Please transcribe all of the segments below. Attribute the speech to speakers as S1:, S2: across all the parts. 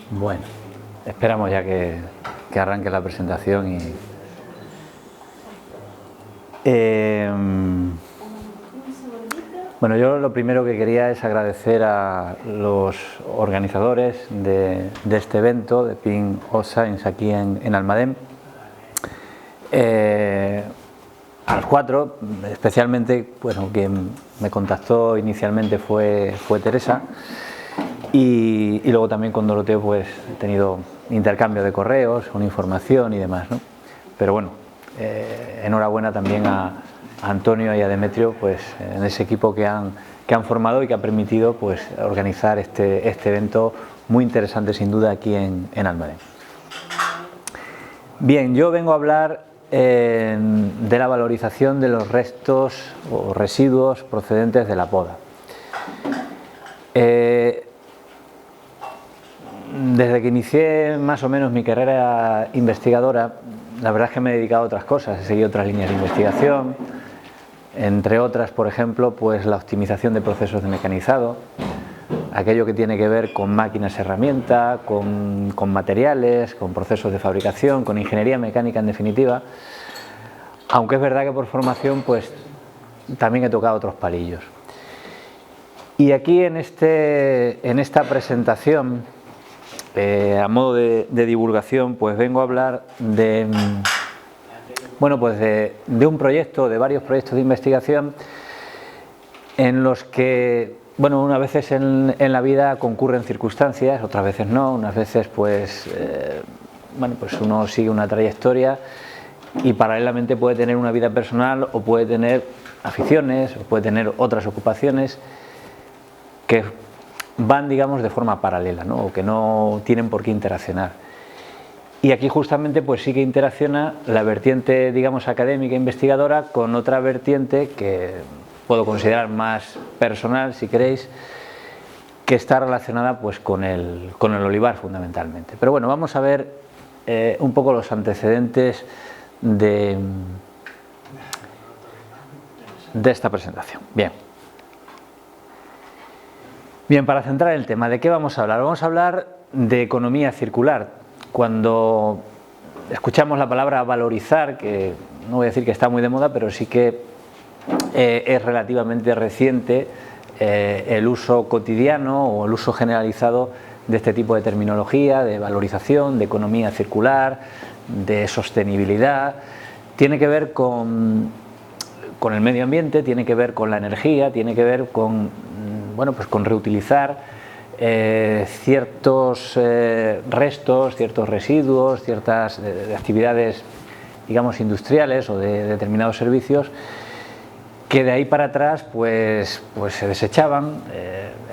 S1: Bueno, esperamos ya que arranque la presentación y... Bueno, yo lo primero que quería es agradecer a los organizadores de este evento, de Pin of Science aquí en Almadén. A los cuatro, especialmente, bueno, quien me contactó inicialmente fue Teresa, y luego también con Doroteo pues he tenido intercambio de correos, con información y demás, ¿no? Pero bueno, enhorabuena también a Antonio y a Demetrio, pues en ese equipo que han formado y que ha permitido pues organizar este evento muy interesante sin duda aquí en Almadén. Bien, yo vengo a hablar de la valorización de los restos o residuos procedentes de la poda. Desde que inicié más o menos mi carrera investigadora, la verdad es que me he dedicado a otras cosas, he seguido otras líneas de investigación, entre otras, por ejemplo, pues la optimización de procesos de mecanizado, aquello que tiene que ver con máquinas herramienta, con materiales, con procesos de fabricación, con ingeniería mecánica en definitiva, aunque es verdad que por formación pues también he tocado otros palillos. Y aquí en esta presentación, a modo de divulgación, pues vengo a hablar de, bueno, pues de un proyecto, de varios proyectos de investigación en los que, bueno, unas veces en la vida concurren circunstancias, otras veces no, unas veces pues, bueno, pues uno sigue una trayectoria y paralelamente puede tener una vida personal o puede tener aficiones o puede tener otras ocupaciones que van, digamos, de forma paralela, ¿no? O que no tienen por qué interaccionar. Y aquí justamente pues sí que interacciona la vertiente, digamos, académica e investigadora con otra vertiente que puedo considerar más personal, si queréis, que está relacionada pues con el olivar fundamentalmente. Pero bueno, vamos a ver un poco los antecedentes de esta presentación. Bien, para centrar el tema, ¿de qué vamos a hablar? Vamos a hablar de economía circular. Cuando escuchamos la palabra valorizar, que no voy a decir que está muy de moda, pero sí que es relativamente reciente el uso cotidiano o el uso generalizado de este tipo de terminología, de valorización, de economía circular, de sostenibilidad. Tiene que ver con el medio ambiente, tiene que ver con la energía, tiene que ver con, bueno, pues con reutilizar ciertos restos, ciertos residuos, ciertas de actividades, digamos, industriales o de determinados servicios que de ahí para atrás pues se desechaban,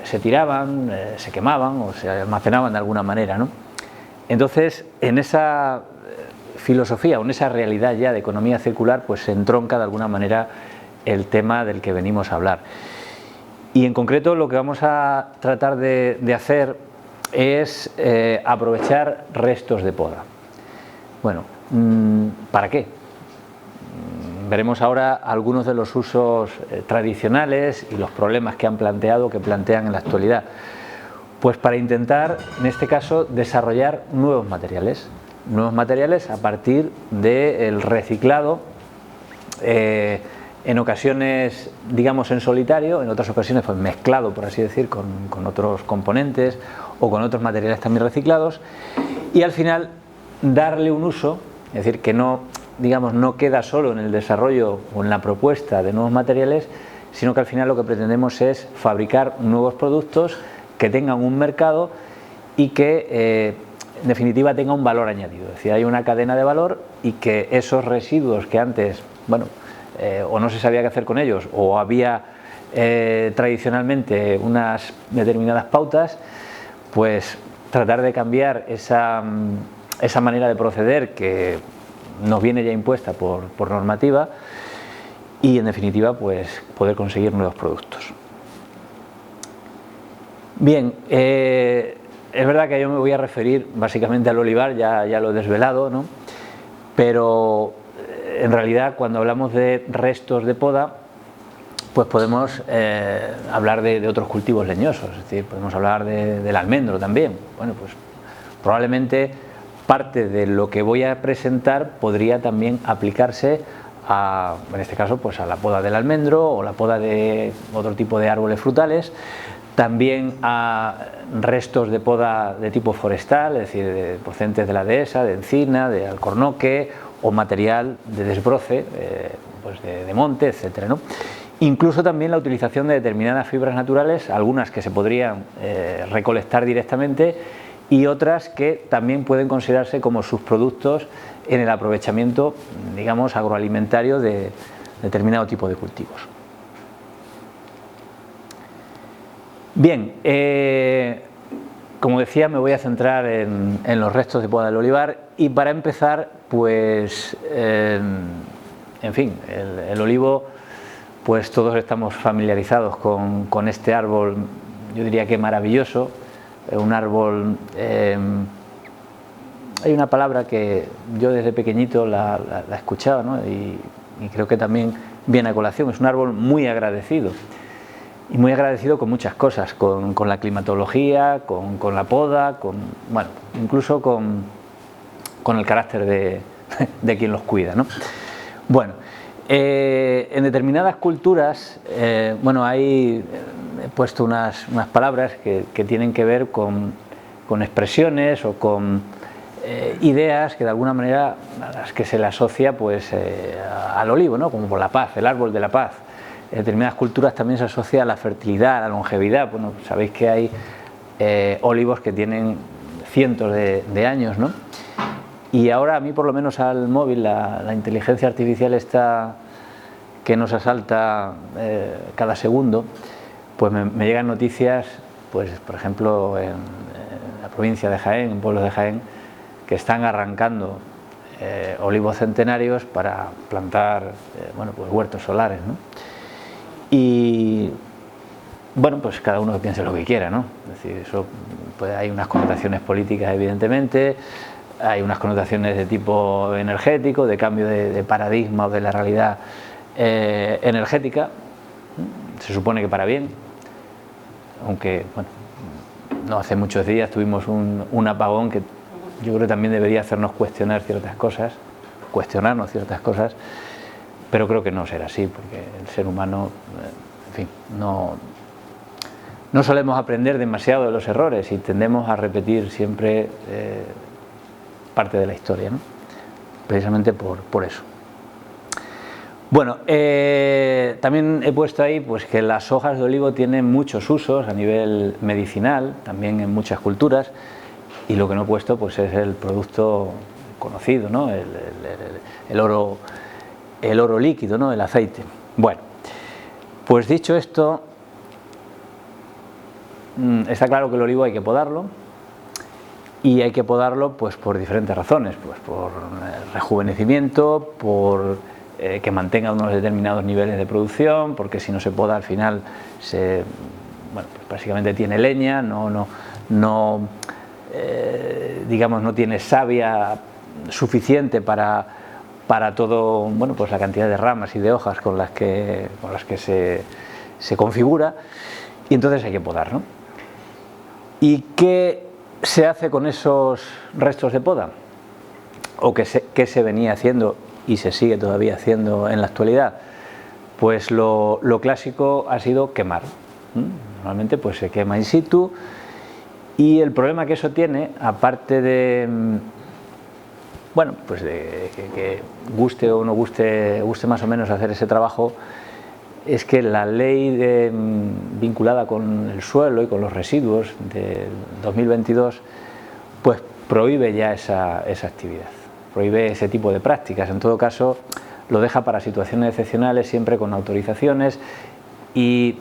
S1: se tiraban, se quemaban o se almacenaban de alguna manera, ¿no? Entonces, en esa filosofía o en esa realidad ya de economía circular pues se entronca de alguna manera el tema del que venimos a hablar. Y en concreto lo que vamos a tratar de hacer es aprovechar restos de poda. Bueno, ¿para qué? Veremos ahora algunos de los usos tradicionales y los problemas que plantean en la actualidad. Pues para intentar, en este caso, desarrollar nuevos materiales a partir del reciclado, en ocasiones, digamos, en solitario, en otras ocasiones pues mezclado, por así decir, con otros componentes o con otros materiales también reciclados, y al final darle un uso, es decir, que no, digamos, no queda solo en el desarrollo o en la propuesta de nuevos materiales, sino que al final lo que pretendemos es fabricar nuevos productos que tengan un mercado y que en definitiva tenga un valor añadido, es decir, hay una cadena de valor y que esos residuos que antes, bueno, o no se sabía qué hacer con ellos o había tradicionalmente unas determinadas pautas, pues tratar de cambiar esa manera de proceder que nos viene ya impuesta por normativa y en definitiva pues poder conseguir nuevos productos. Bien, es verdad que yo me voy a referir básicamente al olivar, ya lo he desvelado, ¿no? Pero en realidad cuando hablamos de restos de poda pues podemos hablar de otros cultivos leñosos, es decir, podemos hablar del almendro también. Bueno, pues probablemente parte de lo que voy a presentar podría también aplicarse a, en este caso, pues a la poda del almendro o la poda de otro tipo de árboles frutales, también a restos de poda de tipo forestal, es decir, de procedentes de la dehesa, de encina, de alcornoque o material de desbroce, pues de monte, etcétera, ¿no? Incluso también la utilización de determinadas fibras naturales, algunas que se podrían recolectar directamente y otras que también pueden considerarse como subproductos en el aprovechamiento, digamos, agroalimentario de determinado tipo de cultivos. Bien, como decía, me voy a centrar en los restos de poda del olivar y para empezar, pues, en fin, el olivo, pues todos estamos familiarizados con este árbol, yo diría que maravilloso, un árbol, hay una palabra que yo desde pequeñito la escuchaba, ¿no? y creo que también viene a colación, es un árbol muy agradecido. Y muy agradecido con muchas cosas, con la climatología, con la poda, bueno, incluso con el carácter de quien los cuida, ¿no? Bueno, en determinadas culturas, bueno, he puesto unas palabras que tienen que ver con expresiones o con ideas que de alguna manera a las que se le asocia pues al olivo, ¿no? Como por la paz, el árbol de la paz. En determinadas culturas también se asocia a la fertilidad, a la longevidad. Bueno, sabéis que hay olivos que tienen cientos de años, ¿no? Y ahora a mí, por lo menos al móvil, la inteligencia artificial está que nos asalta cada segundo, pues me llegan noticias, pues por ejemplo en la provincia de Jaén, en pueblos de Jaén, que están arrancando olivos centenarios para plantar bueno, pues huertos solares, ¿no? Y bueno, pues cada uno que piense lo que quiera, ¿no? Es decir, eso, pues hay unas connotaciones políticas, evidentemente, hay unas connotaciones de tipo energético, de cambio de paradigma o de la realidad energética, se supone que para bien, aunque bueno, no hace muchos días tuvimos un apagón que yo creo que también debería hacernos cuestionarnos ciertas cosas, pero creo que no será así, porque el ser humano, en fin, no solemos aprender demasiado de los errores y tendemos a repetir siempre parte de la historia, ¿no? Precisamente por eso. Bueno, también he puesto ahí pues, que las hojas de olivo tienen muchos usos a nivel medicinal, también en muchas culturas, y lo que no he puesto pues, es el producto conocido, ¿no? El oro líquido, ¿no? El aceite. Bueno, pues dicho esto, está claro que el olivo hay que podarlo, y hay que podarlo pues, por diferentes razones, pues, por rejuvenecimiento, por que mantenga unos determinados niveles de producción, porque si no se poda al final bueno, pues básicamente tiene leña, digamos, no tiene savia suficiente para todo, bueno, pues la cantidad de ramas y de hojas con las que se configura, y entonces hay que podar, ¿no? ¿Y qué se hace con esos restos de poda? ¿O qué se venía haciendo y se sigue todavía haciendo en la actualidad? Pues lo clásico ha sido quemar. Normalmente pues se quema in situ, y el problema que eso tiene, aparte de, bueno, pues de que guste o no guste más o menos hacer ese trabajo, es que la ley vinculada con el suelo y con los residuos del 2022 pues prohíbe ya esa actividad, prohíbe ese tipo de prácticas. En todo caso lo deja para situaciones excepcionales, siempre con autorizaciones, y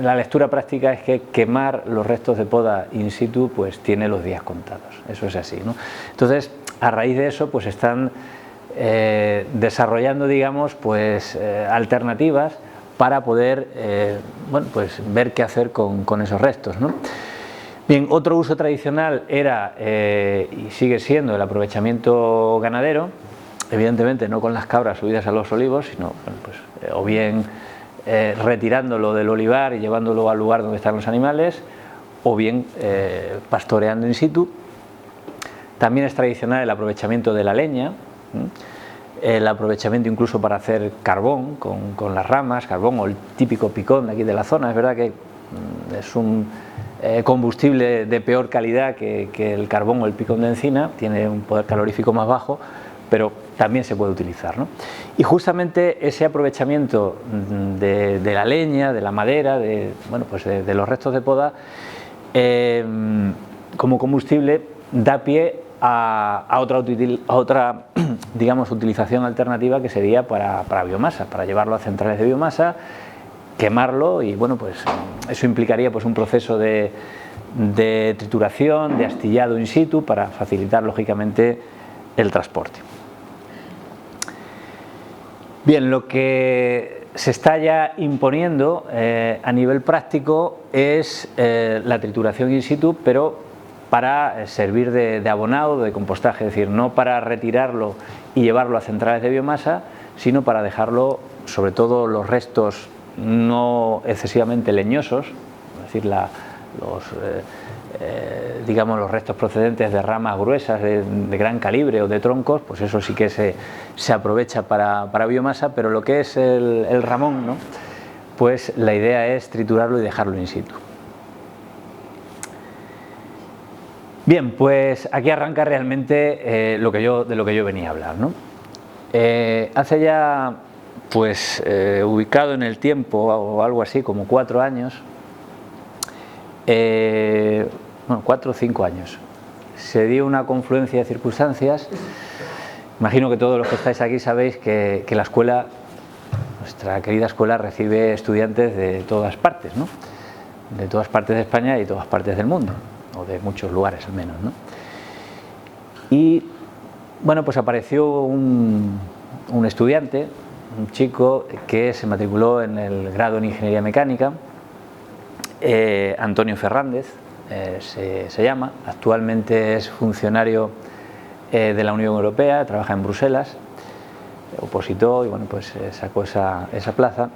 S1: la lectura práctica es que quemar los restos de poda in situ pues tiene los días contados, eso es así, ¿no? Entonces, a raíz de eso pues están desarrollando, digamos, pues alternativas para poder bueno, pues ver qué hacer con esos restos, ¿no? Bien, otro uso tradicional era y sigue siendo el aprovechamiento ganadero, evidentemente no con las cabras subidas a los olivos, sino bueno, pues, o bien retirándolo del olivar y llevándolo al lugar donde están los animales, o bien pastoreando in situ, También es tradicional el aprovechamiento de la leña, el aprovechamiento incluso para hacer carbón con las ramas, carbón o el típico picón de aquí de la zona. Es verdad que es un combustible de peor calidad que el carbón o el picón de encina, tiene un poder calorífico más bajo, pero también se puede utilizar, ¿no? Y justamente ese aprovechamiento de la leña, de la madera, de los restos de poda como combustible da pie a otra digamos, utilización alternativa, que sería para biomasa, para llevarlo a centrales de biomasa, quemarlo, y bueno, pues eso implicaría pues un proceso de trituración, de astillado in situ, para facilitar lógicamente el transporte. Bien, lo que se está ya imponiendo a nivel práctico es la trituración in situ, pero para servir de abonado, de compostaje, es decir, no para retirarlo y llevarlo a centrales de biomasa, sino para dejarlo, sobre todo los restos no excesivamente leñosos, es decir, digamos los restos procedentes de ramas gruesas de gran calibre o de troncos, pues eso sí que se aprovecha para biomasa, pero lo que es el ramón, ¿no?, pues la idea es triturarlo y dejarlo in situ. Bien, pues aquí arranca realmente de lo que yo venía a hablar, ¿no? Hace ya, pues ubicado en el tiempo o algo así, como 4 años, 4 o 5 años, se dio una confluencia de circunstancias. Imagino que todos los que estáis aquí sabéis que la escuela, nuestra querida escuela, recibe estudiantes de todas partes, ¿no?, de todas partes de España y todas partes del mundo, o de muchos lugares al menos, ¿no? Y bueno, pues apareció un estudiante, un chico que se matriculó en el grado en Ingeniería Mecánica, Antonio Fernández se llama, actualmente es funcionario de la Unión Europea, trabaja en Bruselas, opositó y bueno, pues sacó esa plaza.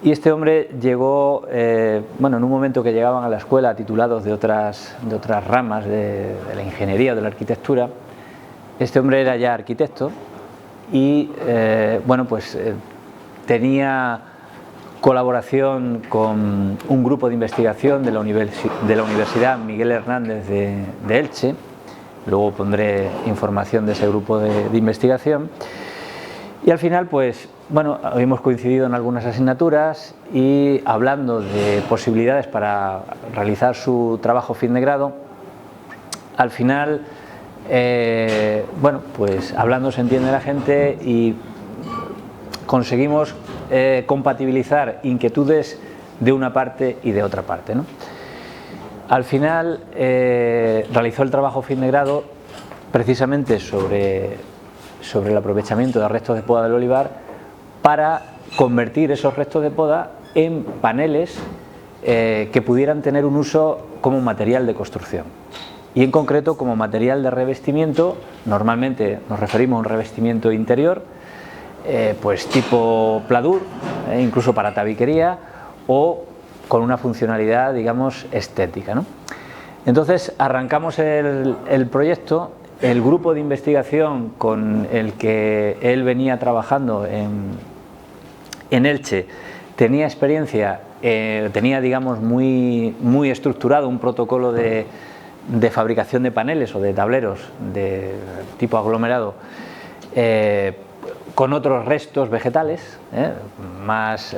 S1: Y este hombre llegó, bueno, en un momento que llegaban a la escuela titulados de otras ramas de la ingeniería o de la arquitectura. Este hombre era ya arquitecto y, bueno, pues tenía colaboración con un grupo de investigación de la Universidad Miguel Hernández de Elche. Luego pondré información de ese grupo de investigación. Y al final, pues, bueno, habíamos coincidido en algunas asignaturas y hablando de posibilidades para realizar su trabajo fin de grado, al final, bueno, pues hablando se entiende la gente y conseguimos compatibilizar inquietudes de una parte y de otra parte, ¿no? Al final realizó el trabajo fin de grado precisamente sobre el aprovechamiento de restos de poda del olivar para convertir esos restos de poda en paneles que pudieran tener un uso como material de construcción y en concreto como material de revestimiento. Normalmente nos referimos a un revestimiento interior, pues tipo pladur, incluso para tabiquería, o con una funcionalidad, digamos, estética, ¿no? Entonces arrancamos el proyecto. El grupo de investigación con el que él venía trabajando en Elche tenía experiencia, tenía, digamos, muy estructurado un protocolo de fabricación de paneles o de tableros de tipo aglomerado con otros restos vegetales, más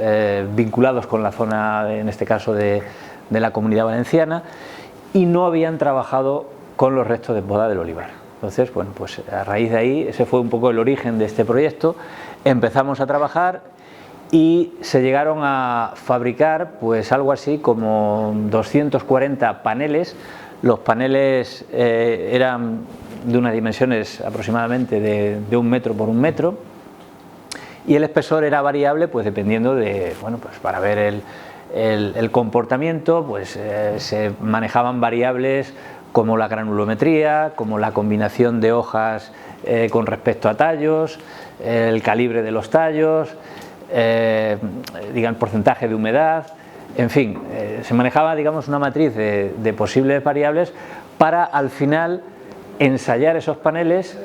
S1: vinculados con la zona, en este caso de la Comunidad Valenciana, y no habían trabajado con los restos de poda del olivar. Entonces, bueno, pues a raíz de ahí, ese fue un poco el origen de este proyecto. Empezamos a trabajar y se llegaron a fabricar pues algo así como 240 paneles. Los paneles eran de unas dimensiones aproximadamente de 1 metro por 1 metro y el espesor era variable, pues dependiendo de, bueno, pues para ver el comportamiento, pues se manejaban variables como la granulometría, como la combinación de hojas con respecto a tallos, el calibre de los tallos, el porcentaje de humedad, en fin, se manejaba, digamos, una matriz de posibles variables para al final ensayar esos paneles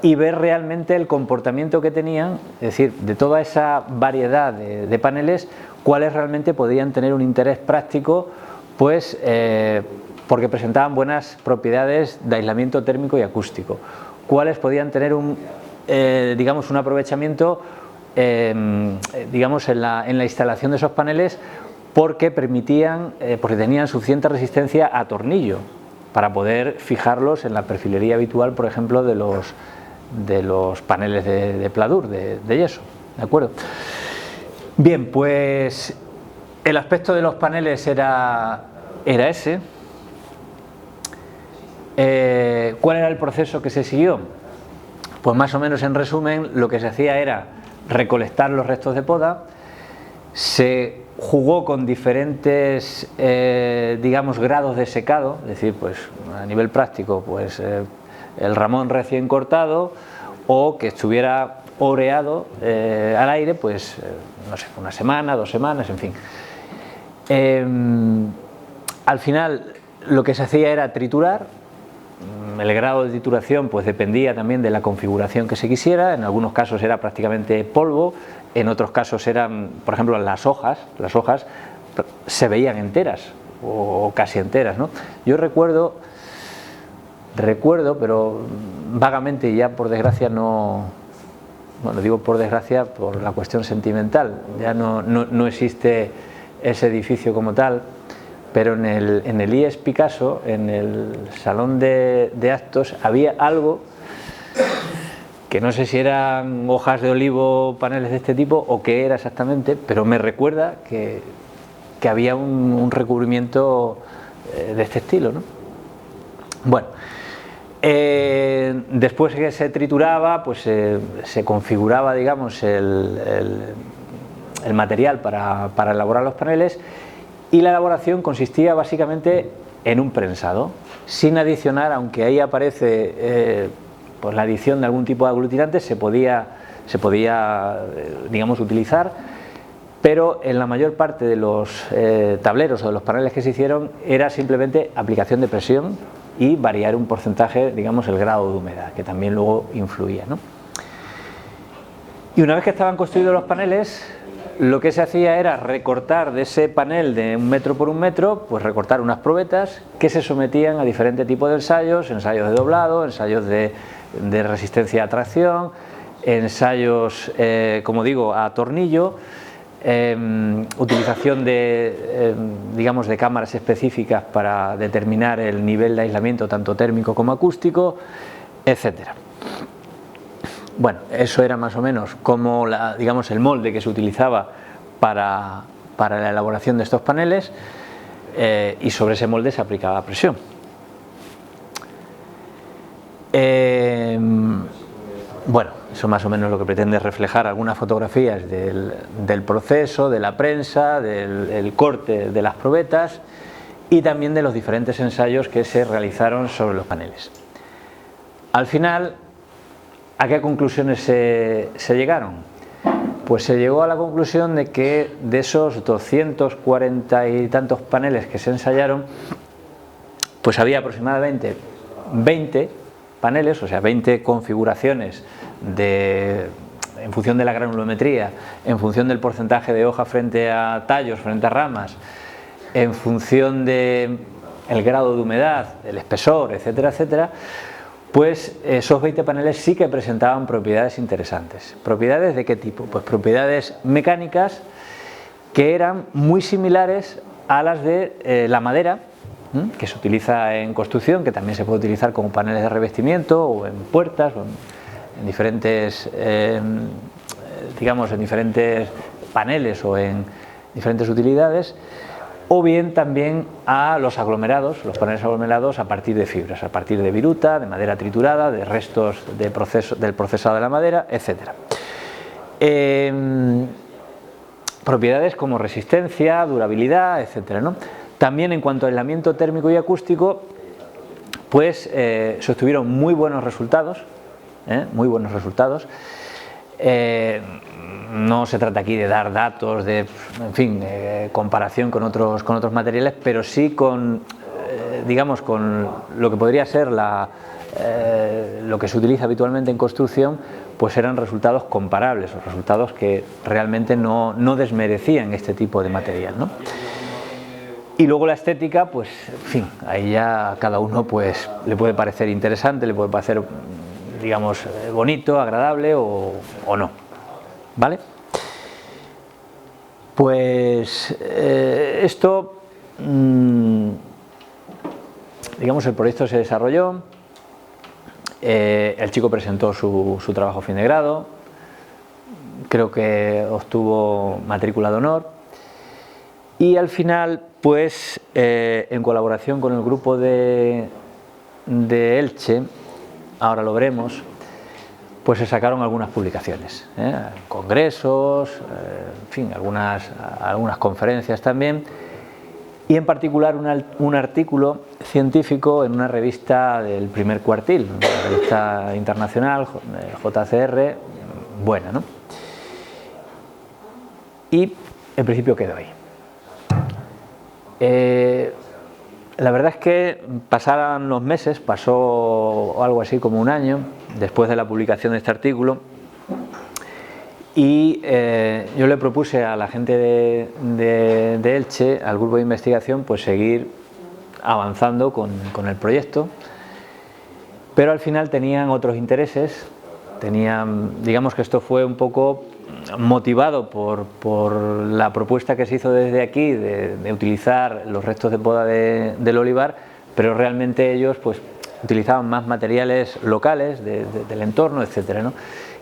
S1: y ver realmente el comportamiento que tenían, es decir, de toda esa variedad de paneles, cuáles realmente podían tener un interés práctico, pues porque presentaban buenas propiedades de aislamiento térmico y acústico, cuáles podían tener digamos, un aprovechamiento digamos, en la instalación de esos paneles, porque porque tenían suficiente resistencia a tornillo para poder fijarlos en la perfilería habitual, por ejemplo, de los paneles de pladur, de yeso, ¿de acuerdo? Bien, pues el aspecto de los paneles era ese. ¿Cuál era el proceso que se siguió? Pues más o menos, en resumen, lo que se hacía era recolectar los restos de poda, se jugó con diferentes digamos, grados de secado, es decir, pues a nivel práctico, pues el ramón recién cortado, o que estuviera oreado al aire, pues no sé, una semana, 2 semanas, en fin. Al final lo que se hacía era triturar. El grado de trituración pues dependía también de la configuración que se quisiera. En algunos casos era prácticamente polvo, en otros casos eran, por ejemplo, las hojas se veían enteras o casi enteras, ¿no? Yo recuerdo, pero vagamente, y ya por desgracia no, bueno, digo por desgracia por la cuestión sentimental, ya no existe ese edificio como tal, pero en el IES Picasso, en el salón de actos, había algo que no sé si eran hojas de olivo, paneles de este tipo o qué era exactamente, pero me recuerda que había un recubrimiento de este estilo, ¿no? Bueno, después que se trituraba, pues se configuraba, digamos, el material para elaborar los paneles, y la elaboración consistía básicamente en un prensado, sin adicionar, aunque ahí aparece pues la adición de algún tipo de aglutinante, se podía digamos, utilizar, pero en la mayor parte de los tableros o de los paneles que se hicieron era simplemente aplicación de presión y variar un porcentaje, digamos, el grado de humedad, que también luego influía, ¿no? Y una vez que estaban construidos los paneles, lo que se hacía era recortar de ese panel de 1 metro por 1 metro, pues recortar unas probetas que se sometían a diferentes tipos de ensayos de doblado, ensayos de resistencia a tracción, ensayos, como digo, a tornillo, utilización digamos, de cámaras específicas para determinar el nivel de aislamiento tanto térmico como acústico, etcétera. Bueno, eso era más o menos como digamos, el molde que se utilizaba para la elaboración de estos paneles, y sobre ese molde se aplicaba presión. Bueno, eso más o menos lo que pretende reflejar algunas fotografías del proceso, de la prensa, del corte de las probetas y también de los diferentes ensayos que se realizaron sobre los paneles. Al final, ¿a qué conclusiones se llegaron? Pues se llegó a la conclusión de que de esos 240 y tantos paneles que se ensayaron, pues había aproximadamente 20 paneles, o sea, 20 configuraciones en función de la granulometría, en función del porcentaje de hoja frente a tallos, frente a ramas, en función del grado de humedad, el espesor, etcétera, etcétera. Pues esos 20 paneles sí que presentaban propiedades interesantes. ¿Propiedades de qué tipo? Pues propiedades mecánicas que eran muy similares a las de la madera, que se utiliza en construcción, que también se puede utilizar como paneles de revestimiento o en puertas, o en diferentes, digamos, en diferentes paneles o en diferentes utilidades, o bien también a los aglomerados, los paneles aglomerados a partir de fibras, a partir de viruta, de madera triturada, de restos del procesado de la madera, etc. Propiedades como resistencia, durabilidad, etc., ¿no? También en cuanto a aislamiento térmico y acústico, pues se obtuvieron muy buenos resultados, muy buenos resultados. No se trata aquí de dar datos de, en fin, comparación con otros materiales, pero sí con, digamos, con lo que podría ser lo que se utiliza habitualmente en construcción, pues eran resultados comparables o resultados que realmente no desmerecían este tipo de material, ¿no? Y luego la estética, pues en fin, ahí ya a cada uno pues le puede parecer interesante, le puede parecer, digamos, bonito, agradable o no, ¿vale? Pues esto, digamos, el proyecto se desarrolló, el chico presentó su trabajo fin de grado, creo que obtuvo matrícula de honor y al final, pues en colaboración con el grupo de Elche, ahora lo veremos, pues se sacaron algunas publicaciones, congresos, en fin, algunas conferencias también, y en particular un artículo científico en una revista del primer cuartil, una revista internacional, JCR, buena, ¿no? Y en principio quedó ahí. La verdad es que pasaron los meses, pasó algo así como un año después de la publicación de este artículo y yo le propuse a la gente de Elche, al grupo de investigación, pues seguir avanzando con el proyecto, pero al final tenían otros intereses, digamos que esto fue un poco motivado por la propuesta que se hizo desde aquí de utilizar los restos de poda del olivar, pero realmente ellos pues utilizaban más materiales locales del entorno, etcétera, ¿no?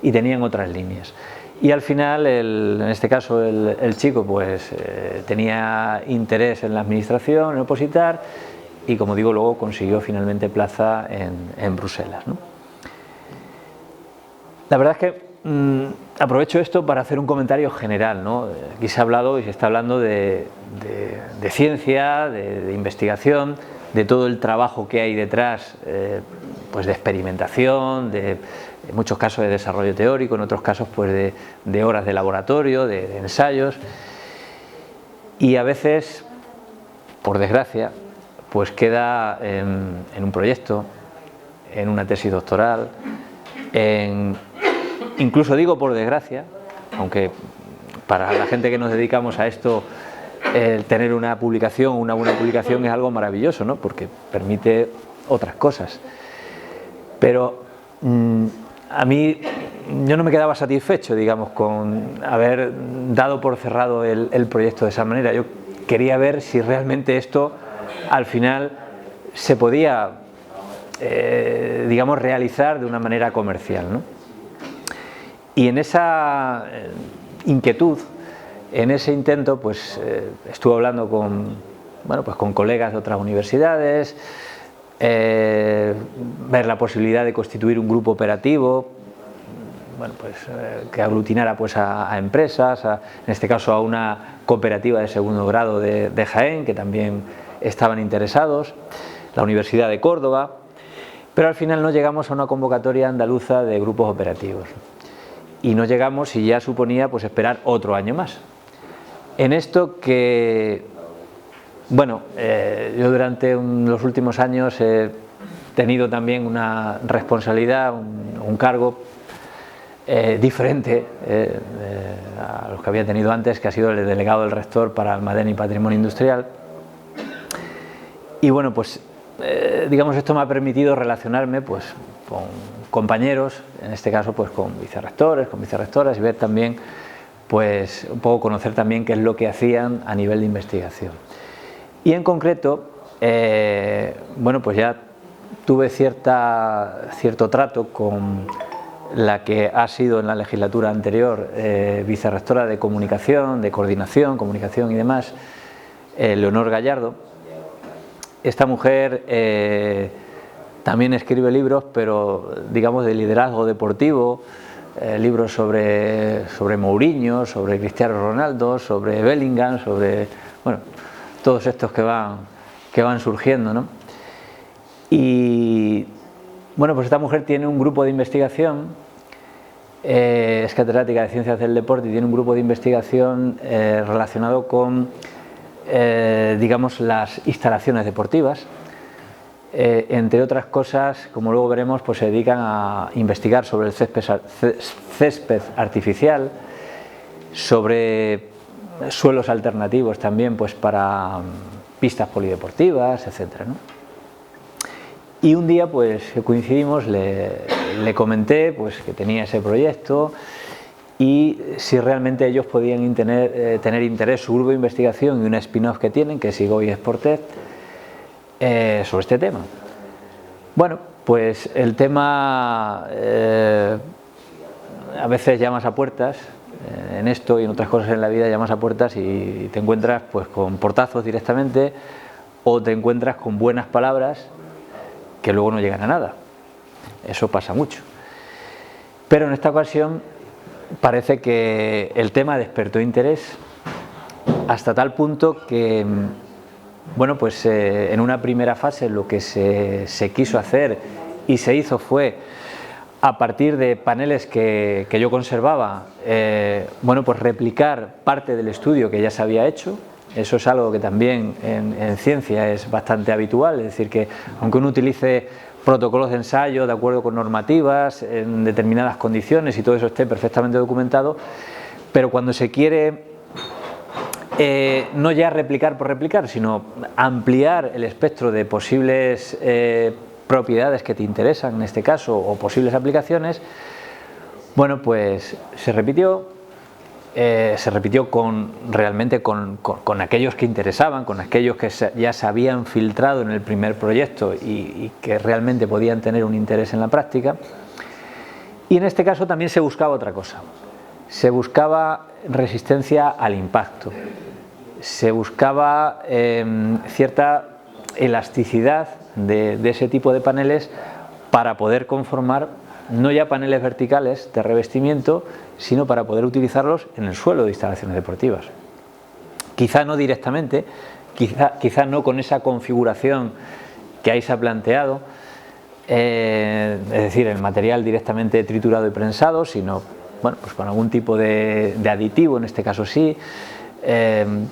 S1: Y tenían otras líneas. Y al final, en este caso, el chico pues tenía interés en la administración, en opositar, y como digo, luego consiguió finalmente plaza en Bruselas, ¿no? La verdad es que aprovecho esto para hacer un comentario general, ¿no? Aquí se ha hablado y se está hablando de ciencia, de investigación, de todo el trabajo que hay detrás, pues de experimentación, en muchos casos de desarrollo teórico, en otros casos pues de horas de laboratorio, de ensayos, y a veces, por desgracia, pues queda en un proyecto, en una tesis doctoral, incluso digo por desgracia, aunque para la gente que nos dedicamos a esto, tener una publicación, una buena publicación es algo maravilloso, ¿no? Porque permite otras cosas. Pero a mí, yo no me quedaba satisfecho, digamos, con haber dado por cerrado el proyecto de esa manera. Yo quería ver si realmente esto al final se podía, digamos, realizar de una manera comercial, ¿no? Y en esa inquietud, en ese intento, pues estuve hablando con colegas de otras universidades, ver la posibilidad de constituir un grupo operativo, que aglutinara pues a empresas, en este caso a una cooperativa de segundo grado de Jaén, que también estaban interesados, la Universidad de Córdoba, pero al final no llegamos a una convocatoria andaluza de grupos operativos. Y no llegamos y ya suponía pues esperar otro año más. En esto que, bueno, yo durante los últimos años he tenido también una responsabilidad, un cargo diferente a los que había tenido antes, que ha sido el de delegado del rector para Almadén y Patrimonio Industrial. Y bueno, pues digamos, esto me ha permitido relacionarme pues con compañeros, en este caso pues con vicerrectores, con vicerrectoras, y ver también pues un poco conocer también qué es lo que hacían a nivel de investigación. Y en concreto, bueno, pues ya tuve cierto trato con la que ha sido en la legislatura anterior vicerrectora de comunicación, de coordinación, comunicación y demás, Leonor Gallardo. Esta mujer también escribe libros, pero digamos de liderazgo deportivo, libros sobre Mourinho, sobre Cristiano Ronaldo, sobre Bellingham, sobre, bueno, todos estos que van surgiendo, ¿no? Y bueno, pues esta mujer tiene un grupo de investigación, es catedrática de Ciencias del Deporte y tiene un grupo de investigación relacionado con, digamos, las instalaciones deportivas. entre otras cosas, como luego veremos, pues se dedican a investigar sobre el césped artificial, sobre suelos alternativos también, pues para pistas polideportivas, etcétera, ¿no? Y un día pues coincidimos, le comenté pues que tenía ese proyecto y si realmente ellos podían tener interés, su grupo de investigación y una spin-off que tienen, que es IGOI Sportet, sobre este tema. Bueno, pues el tema a veces llamas a puertas, en esto y en otras cosas en la vida llamas a puertas y te encuentras pues con portazos directamente o te encuentras con buenas palabras que luego no llegan a nada. Eso pasa mucho. Pero en esta ocasión parece que el tema despertó interés hasta tal punto que, bueno, pues en una primera fase lo que se quiso hacer y se hizo fue, a partir de paneles que yo conservaba, bueno, pues replicar parte del estudio que ya se había hecho. Eso es algo que también en ciencia es bastante habitual, es decir, que aunque uno utilice protocolos de ensayo de acuerdo con normativas, en determinadas condiciones y todo eso esté perfectamente documentado, pero cuando se quiere no ya replicar por replicar, sino ampliar el espectro de posibles propiedades que te interesan en este caso o posibles aplicaciones, bueno, pues se repitió realmente con aquellos que interesaban, con aquellos que ya se habían filtrado en el primer proyecto y que realmente podían tener un interés en la práctica. Y en este caso también se buscaba otra cosa, se buscaba resistencia al impacto, se buscaba cierta elasticidad de ese tipo de paneles para poder conformar no ya paneles verticales de revestimiento, sino para poder utilizarlos en el suelo de instalaciones deportivas. Quizá no directamente, quizá no con esa configuración que ahí se ha planteado, es decir, el material directamente triturado y prensado, sino bueno, pues con algún tipo de aditivo, en este caso sí,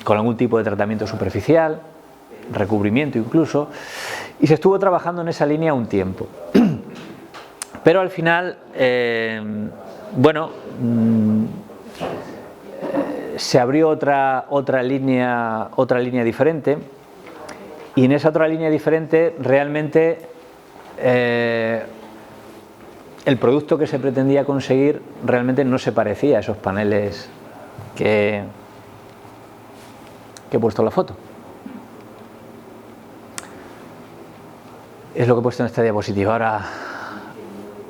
S1: con algún tipo de tratamiento superficial, recubrimiento incluso, y se estuvo trabajando en esa línea un tiempo. Pero al final, bueno, se abrió otra línea diferente, y en esa otra línea diferente realmente el producto que se pretendía conseguir realmente no se parecía a esos paneles que he puesto en la foto. Es lo que he puesto en esta diapositiva.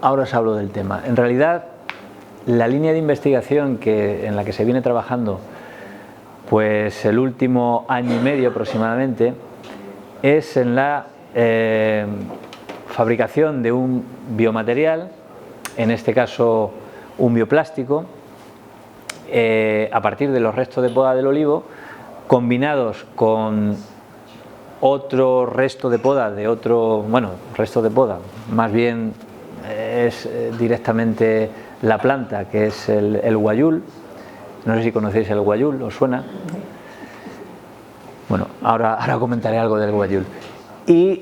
S1: Ahora os hablo del tema. En realidad, la línea de investigación en la que se viene trabajando, pues el último año y medio aproximadamente, es en la fabricación de un biomaterial, en este caso un bioplástico, a partir de los restos de poda del olivo, combinados con otro resto de poda resto de poda, más bien es directamente la planta, que es el guayul. No sé si conocéis el guayul, ¿os suena? Bueno, ahora comentaré algo del guayul. Y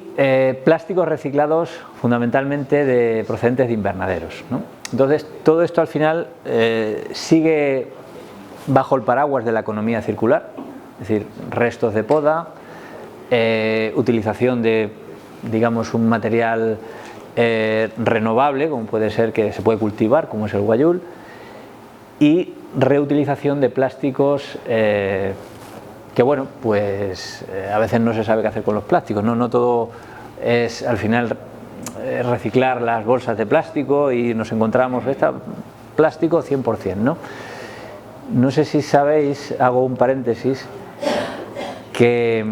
S1: plásticos reciclados fundamentalmente procedentes de invernaderos, ¿no? Entonces, todo esto al final sigue bajo el paraguas de la economía circular, es decir, restos de poda, utilización de, digamos, un material renovable, como puede ser que se puede cultivar, como es el guayul, y reutilización de plásticos que, bueno, pues a veces no se sabe qué hacer con los plásticos, no todo es al final reciclar las bolsas de plástico y nos encontramos plástico 100%, ¿no? No sé si sabéis, hago un paréntesis, que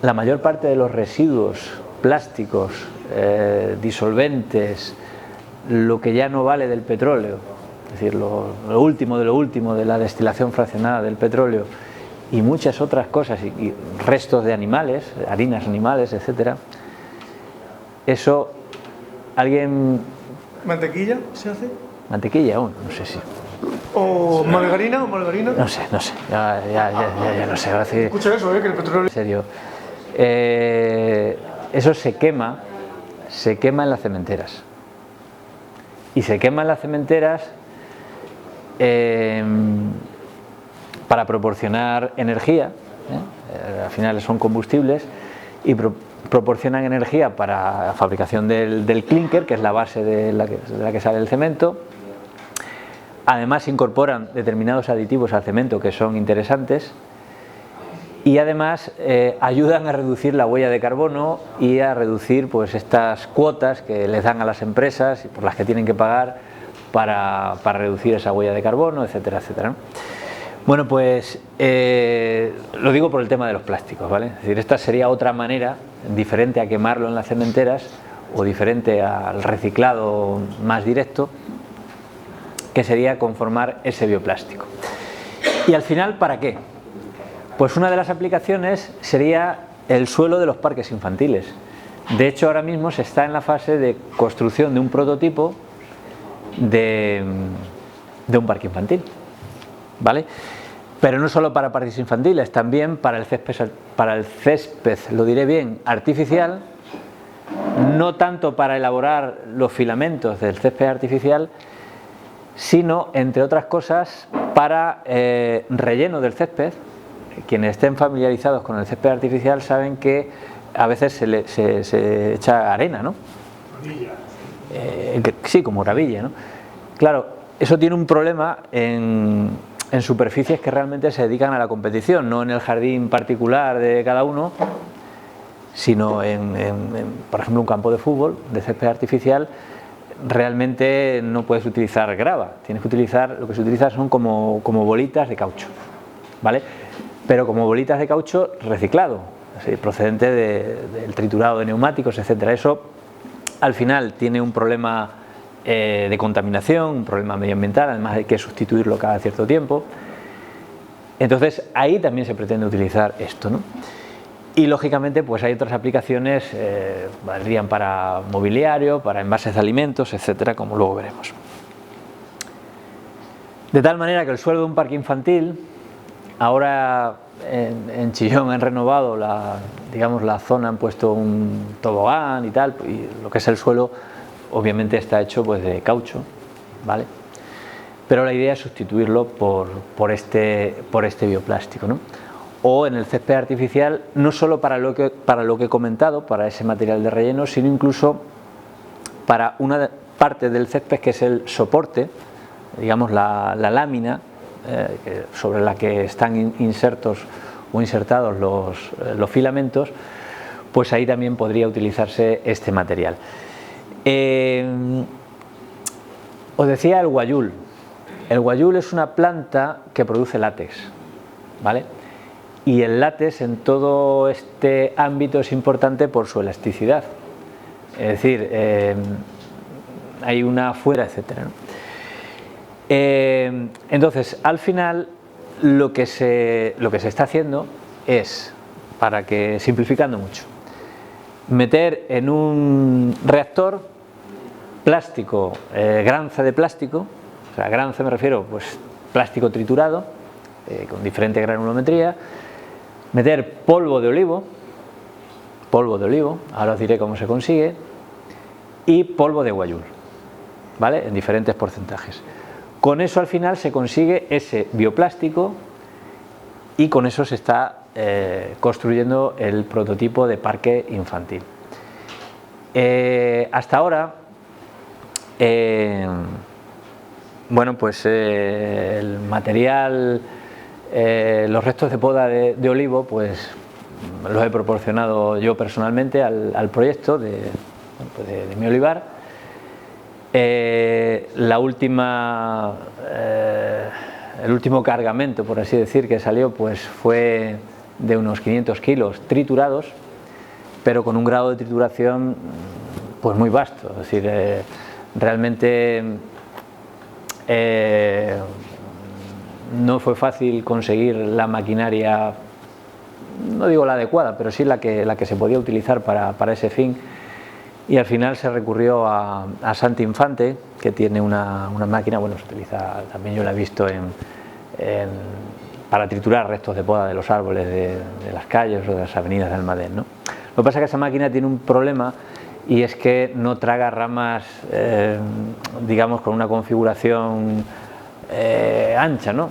S1: la mayor parte de los residuos plásticos, disolventes, lo que ya no vale del petróleo, es decir, lo último de la destilación fraccionada del petróleo y muchas otras cosas, y restos de animales, harinas animales, etcétera, eso, ¿alguien?
S2: ¿Mantequilla se hace?
S1: ¿Mantequilla aún? No sé si.
S2: ¿O margarina?
S1: No sé, ya no sé. Ahora sí.
S2: Escucha eso, que el petróleo...
S1: En serio. eso se quema en las cementeras. Y se quema en las cementeras para proporcionar energía, al final son combustibles, y proporcionan energía para la fabricación del clinker, que es la base de la que sale el cemento. Además incorporan determinados aditivos al cemento que son interesantes y además ayudan a reducir la huella de carbono y a reducir pues estas cuotas que les dan a las empresas y por las que tienen que pagar para reducir esa huella de carbono, etcétera, etcétera, ¿no? Bueno, pues lo digo por el tema de los plásticos, ¿vale? Es decir, esta sería otra manera diferente a quemarlo en las cementeras o diferente al reciclado más directo, que sería conformar ese bioplástico. Y al final, ¿para qué? Pues una de las aplicaciones sería el suelo de los parques infantiles. De hecho, ahora mismo se está en la fase de construcción de un prototipo de un parque infantil, ¿vale? Pero no solo para parques infantiles, también para el césped, lo diré bien, artificial, no tanto para elaborar los filamentos del césped artificial, sino, entre otras cosas, para relleno del césped. Quienes estén familiarizados con el césped artificial saben que a veces se echa arena, ¿no? Sí, como gravilla, ¿no? Claro, eso tiene un problema en superficies que realmente se dedican a la competición, no en el jardín particular de cada uno, sino por ejemplo, un campo de fútbol de césped artificial. Realmente no puedes utilizar grava, tienes que utilizar, lo que se utiliza son como bolitas de caucho, ¿vale? Pero como bolitas de caucho reciclado, procedente del triturado de neumáticos, etcétera. Eso al final tiene un problema de contaminación, un problema medioambiental, además hay que sustituirlo cada cierto tiempo. Entonces ahí también se pretende utilizar esto, ¿no? Y lógicamente pues hay otras aplicaciones, valdrían para mobiliario, para envases de alimentos, etcétera, como luego veremos. De tal manera que el suelo de un parque infantil, ahora en Chillón han renovado digamos, la zona, han puesto un tobogán y tal, y lo que es el suelo obviamente está hecho pues de caucho, ¿vale? Pero la idea es sustituirlo por este bioplástico, ¿no? O en el césped artificial, no solo para lo que he comentado, para ese material de relleno, sino incluso para una parte del césped que es el soporte, digamos la lámina sobre la que están insertos o insertados los filamentos, pues ahí también podría utilizarse este material. Os decía el guayul. El guayul es una planta que produce látex, ¿vale? Y el látex en todo este ámbito es importante por su elasticidad. Es decir, hay una fuera, etcétera, ¿no? Entonces, al final, lo que se está haciendo es, simplificando mucho, meter en un reactor plástico, granza de plástico, o sea, granza me refiero, pues plástico triturado, con diferente granulometría, meter polvo de olivo, ahora os diré cómo se consigue, y polvo de guayul, ¿vale? En diferentes porcentajes. Con eso al final se consigue ese bioplástico y con eso se está construyendo el prototipo de parque infantil. Hasta ahora, bueno, pues el material, los restos de poda de olivo, pues los he proporcionado yo personalmente al proyecto de mi olivar. El último cargamento, por así decir, que salió, pues fue de unos 500 kilos triturados, pero con un grado de trituración pues muy vasto. Es decir, realmente no fue fácil conseguir la maquinaria, no digo la adecuada, pero sí la que se podía utilizar para ese fin. Y al final se recurrió a Santi Infante, que tiene una máquina, bueno, se utiliza, también yo la he visto para triturar restos de poda de los árboles de las calles o de las avenidas de Almadén, ¿no? Lo que pasa es que esa máquina tiene un problema, y es que no traga ramas, digamos, con una configuración ancha, ¿no?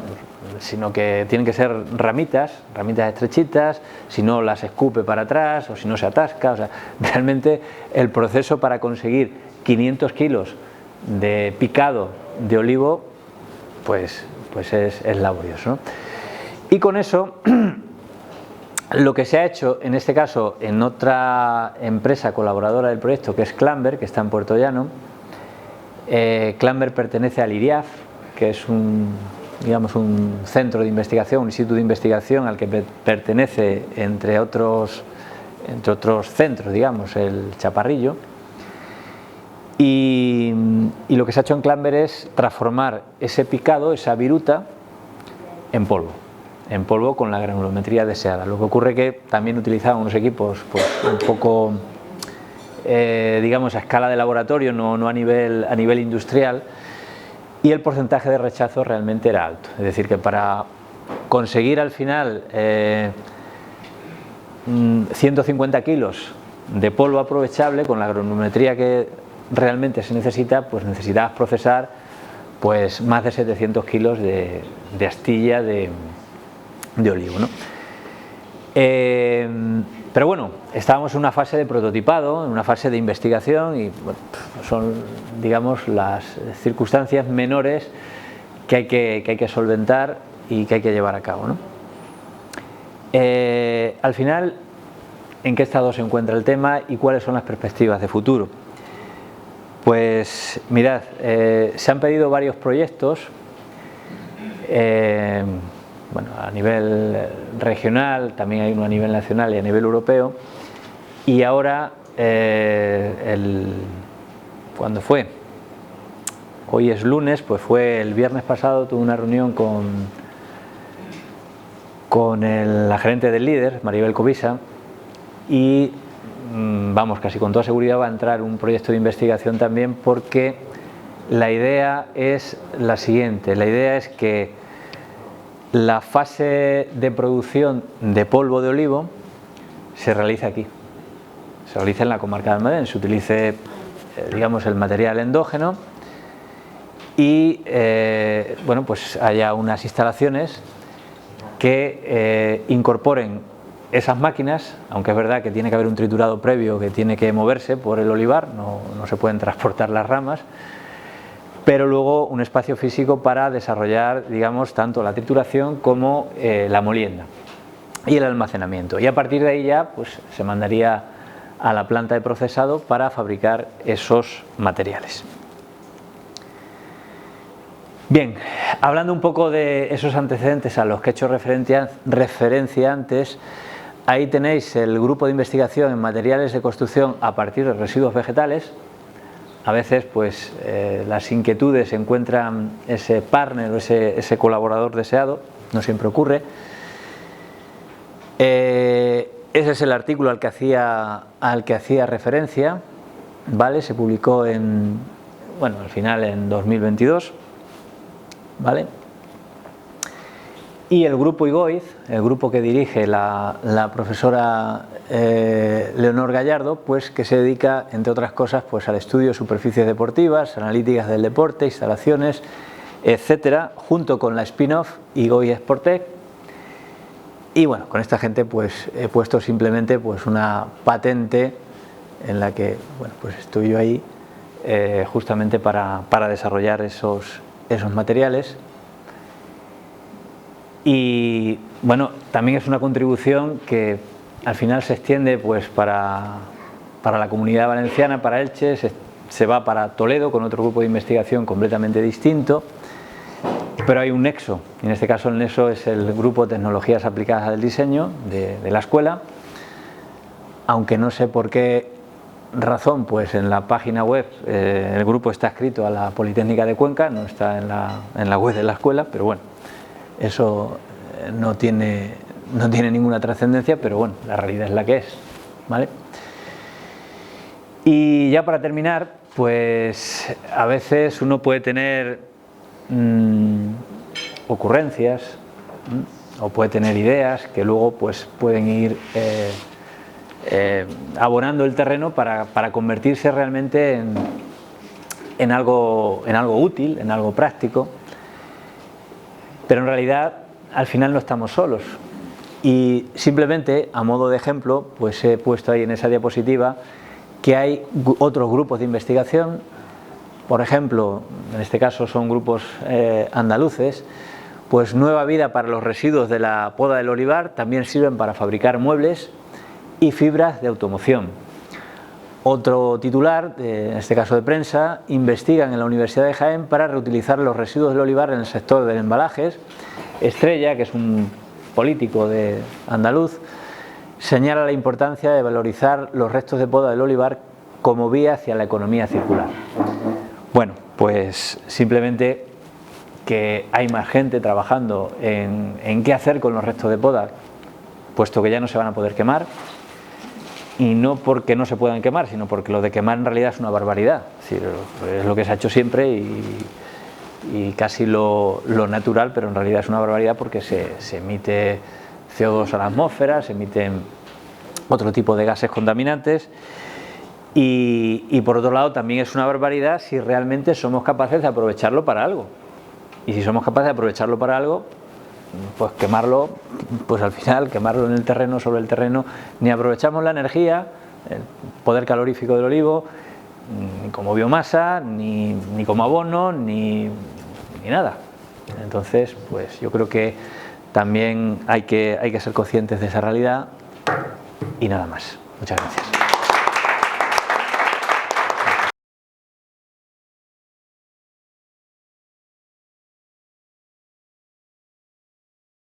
S1: Sino que tienen que ser ramitas estrechitas, si no las escupe para atrás o si no se atasca. O sea, realmente el proceso para conseguir 500 kilos de picado de olivo pues es laborioso, ¿no? Y con eso lo que se ha hecho en este caso en otra empresa colaboradora del proyecto, que es Clamber, que está en Puerto Llano. Clamber pertenece al IRIAF, que es un centro de investigación, un instituto de investigación al que pertenece, entre otros centros, digamos, el Chaparrillo. Y lo que se ha hecho en Clamber es transformar ese picado, esa viruta, en polvo con la granulometría deseada. Lo que ocurre que también utilizaban unos equipos pues, un poco, digamos, a escala de laboratorio, no a nivel industrial, y el porcentaje de rechazo realmente era alto. Es decir, que para conseguir al final 150 kilos de polvo aprovechable con la granulometría que realmente se necesita, pues necesitabas procesar pues más de 700 kilos de astilla de olivo, ¿no? Pero bueno, estábamos en una fase de prototipado, en una fase de investigación, y bueno, son, digamos, las circunstancias menores que hay que solventar y que hay que llevar a cabo, ¿no? Al final, ¿en qué estado se encuentra el tema y cuáles son las perspectivas de futuro? Pues mirad, se han pedido varios proyectos, bueno, a nivel regional, también hay uno a nivel nacional y a nivel europeo, y ahora, ¿cuándo fue? Hoy es lunes, pues fue el viernes pasado, tuve una reunión con la gerente del líder, Maribel Covisa, y vamos, casi con toda seguridad va a entrar un proyecto de investigación también, porque la idea es la siguiente: la idea es que la fase de producción de polvo de olivo se realice aquí, se realice en la comarca de Almadén, se utilice, digamos, el material endógeno y, bueno, pues haya unas instalaciones que incorporen esas máquinas, aunque es verdad que tiene que haber un triturado previo que tiene que moverse por el olivar, no se pueden transportar las ramas, pero luego un espacio físico para desarrollar, digamos, tanto la trituración como la molienda y el almacenamiento. Y a partir de ahí ya pues se mandaría a la planta de procesado para fabricar esos materiales. Bien, hablando un poco de esos antecedentes a los que he hecho referencia antes, ahí tenéis el grupo de investigación en materiales de construcción a partir de residuos vegetales. A veces pues las inquietudes encuentran ese partner o ese colaborador deseado, no siempre ocurre. Ese es el artículo al que hacía referencia, ¿vale? Se publicó al final en 2022, ¿vale? Y el grupo IGOIZ, el grupo que dirige la profesora Leonor Gallardo, pues que se dedica, entre otras cosas, pues al estudio de superficies deportivas, analíticas del deporte, instalaciones, etcétera, junto con la spin-off IGOIZ Sportec. Y bueno, con esta gente pues he puesto simplemente pues una patente en la que, bueno, pues estoy yo ahí justamente para desarrollar esos materiales. Y bueno, también es una contribución que al final se extiende pues para la Comunidad Valenciana, para Elche, se va para Toledo con otro grupo de investigación completamente distinto, pero hay un nexo, y en este caso el nexo es el grupo Tecnologías Aplicadas al Diseño de la escuela, aunque no sé por qué razón, pues en la página web el grupo está adscrito a la Politécnica de Cuenca, no está en la web de la escuela, pero bueno, eso no tiene ninguna trascendencia, pero bueno, la realidad es la que es, ¿vale? Y ya para terminar, pues a veces uno puede tener ocurrencias o puede tener ideas que luego pues pueden ir abonando el terreno para convertirse realmente en algo útil, en algo práctico. Pero en realidad al final no estamos solos. Y simplemente, a modo de ejemplo, pues he puesto ahí en esa diapositiva que hay otros grupos de investigación, por ejemplo, en este caso son grupos andaluces, pues Nueva Vida para los residuos de la poda del olivar también sirven para fabricar muebles y fibras de automoción. Otro titular, en este caso de prensa, investigan en la Universidad de Jaén para reutilizar los residuos del olivar en el sector de embalajes. Estrella, que es un político andaluz, señala la importancia de valorizar los restos de poda del olivar como vía hacia la economía circular. Bueno, pues simplemente que hay más gente trabajando en qué hacer con los restos de poda, puesto que ya no se van a poder quemar, y no porque no se puedan quemar, sino porque lo de quemar en realidad es una barbaridad. Es decir, es lo que se ha hecho siempre y casi lo natural, pero en realidad es una barbaridad porque se emite CO2 a la atmósfera, se emiten otro tipo de gases contaminantes y por otro lado también es una barbaridad si realmente somos capaces de aprovecharlo para algo. Y si somos capaces de aprovecharlo para algo, pues quemarlo, pues al final quemarlo en el terreno, sobre el terreno, ni aprovechamos la energía, el poder calorífico del olivo, ni como biomasa, ni como abono, ni nada. Entonces, pues yo creo que también hay que ser conscientes de esa realidad y nada más. Muchas gracias.